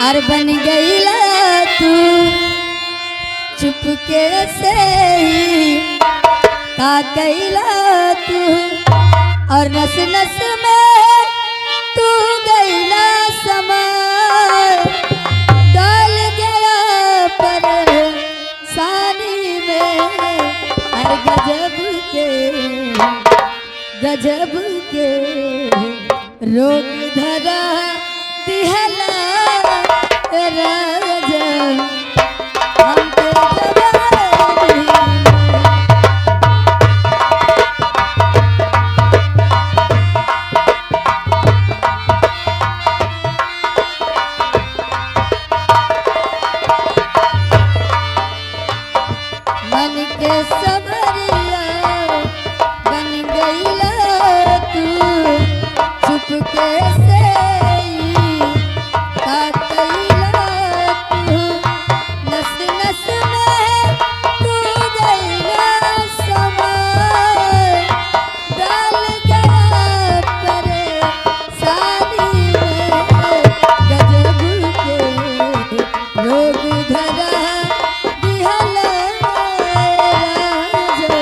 और बन गईला तू चुपके से ही का कैला तू और नस नस में तू गईला समा डाल गया परेशानी में हर गजब के रोग धरा दिहला राजा हमके जवानी मन के सबरिया बन गईला तू चुपके से का कैला तू नस नस में तू गईला समा डाल गया परेशानी में गजब के रोग धरा दिहला राजा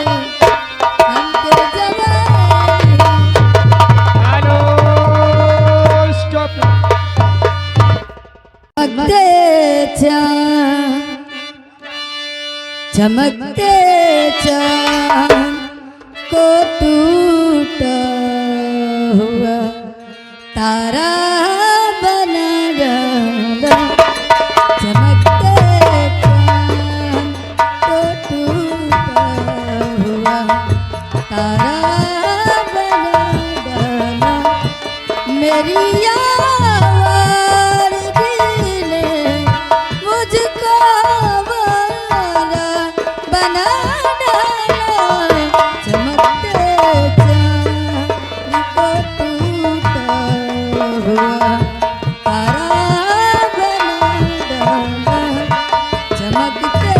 हमके जवानी हेलो स्टॉप। चमकते चाँद को टूटा हुआ तारा बना डाला चमकते चाँद को टूटा हुआ तारा बना डाला मेरी आवारगी ने मुझको आवारा बना डाला चमकते चाँद को टूटा हुआ तारा बना डाला चमकते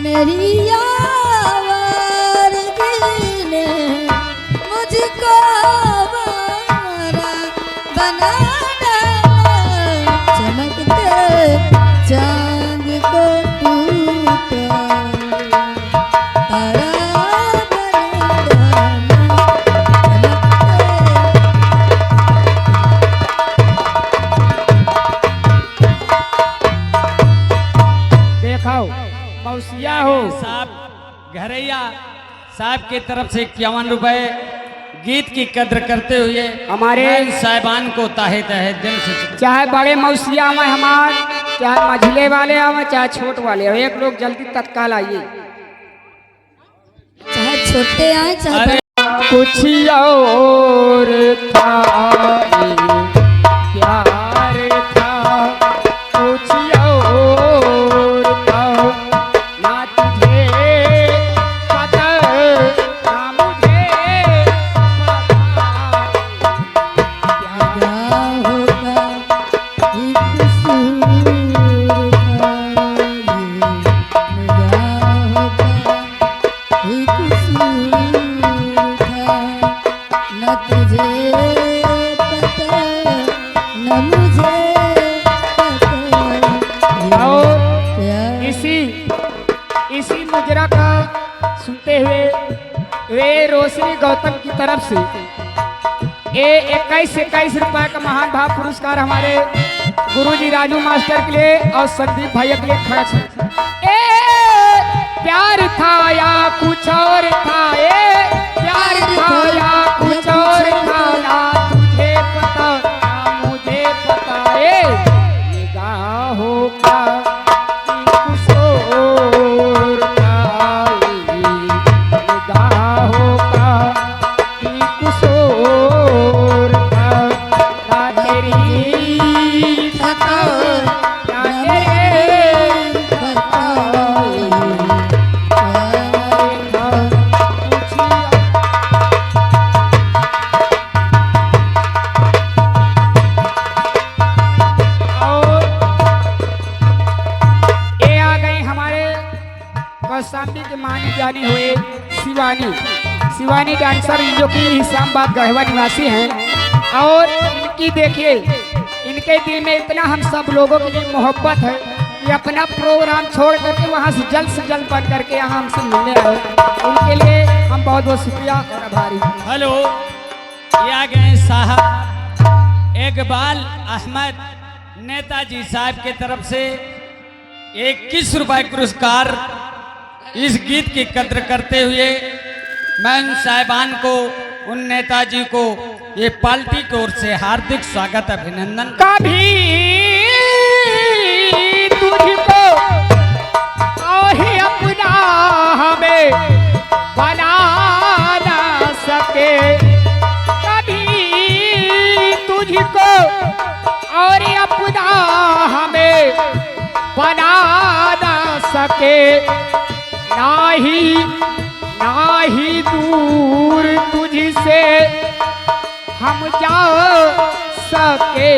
मेरी आवारगी ने मुझको आवारा बना डाला चमकते चाँद को टूटा तारा बना डाला देखाओ मौसिया हो साहब घरैया साहब की तरफ से 51 रुपए गीत की कद्र करते हुए हमारे साहिबान को ताहे तहे दिल से चाहे बड़े मौसिया आवे हमार, चाहे मझले वाले आवे, चाहे छोट वाले आवे, एक लोग जल्दी तत्काल आइए। चाहे छोटे आए चाहे अरे कुछ और था ये प्यार था, कुछ और था, ना तुझे पता ना मुझे पता, प्यार होगा ही कसूर था ही कसूर था न तुझे पता न मुझे पता और प्यार इसी मुजरा का सुनते हुए वे रोशनी गौतम की तरफ से ये 21 रुपए का महान भाव पुरस्कार हमारे गुरुजी राजू मास्टर के लिए और संदीप भैया के लिए खर्च है। ए प्यार था या कुछ और था, ए प्यार था या कुछ और था, ना तुझे पता ना मुझे पता, ए निगाहों का कुछ और था, निगाहों का कुछ और था, ना तेरी पता ना न तेरे पता था। शिवानी डांसर जो कि इस्लामाबाद गढ़वा निवासी हैं। और इनकी देखिए, इनके दिल में इतना हम सब लोगों के लिए मोहब्बत है कि अपना प्रोग्राम छोड़ करके वहाँ से जल्द बन करके यहाँ हमसे मिलने आए। उनके लिए हम बहुत बहुत शुक्रिया और आभारी हैं। हेलो, ये आ गए साहब इकबाल अहमद नेताजी साहब के तरफ से 21 रुपए पुरस्कार। इस गीत की कद्र करते हुए मैं उन साहिबान को, उन नेताजी को ये पार्टी की ओर से हार्दिक स्वागत अभिनंदन। कभी तुझको ही अपना हमें बना ना सके, कभी तुझको और अपना हमें बना ना सके, नाही दूर तुझसे हम जा सके।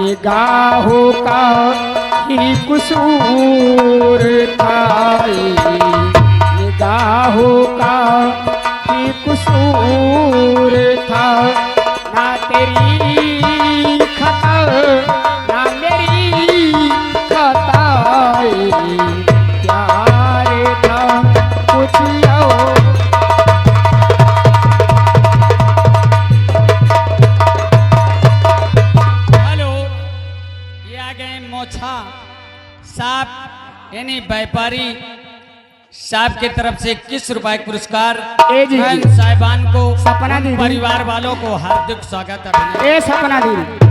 निगाहों का ही कसूर था, निगाहों का ही कसूर था, ना तेरी खता ना मेरी खता, प्यार था कुछ और। हेलो, ये आ गए मोछा साहब यानी व्यापारी साहब के तरफ से 21 रुपए पुरस्कार। ए जी, मैं साहिबान को, सपना दीदी, परिवार वालों को हार्दिक स्वागत अभिनंदन। ए सपना दी।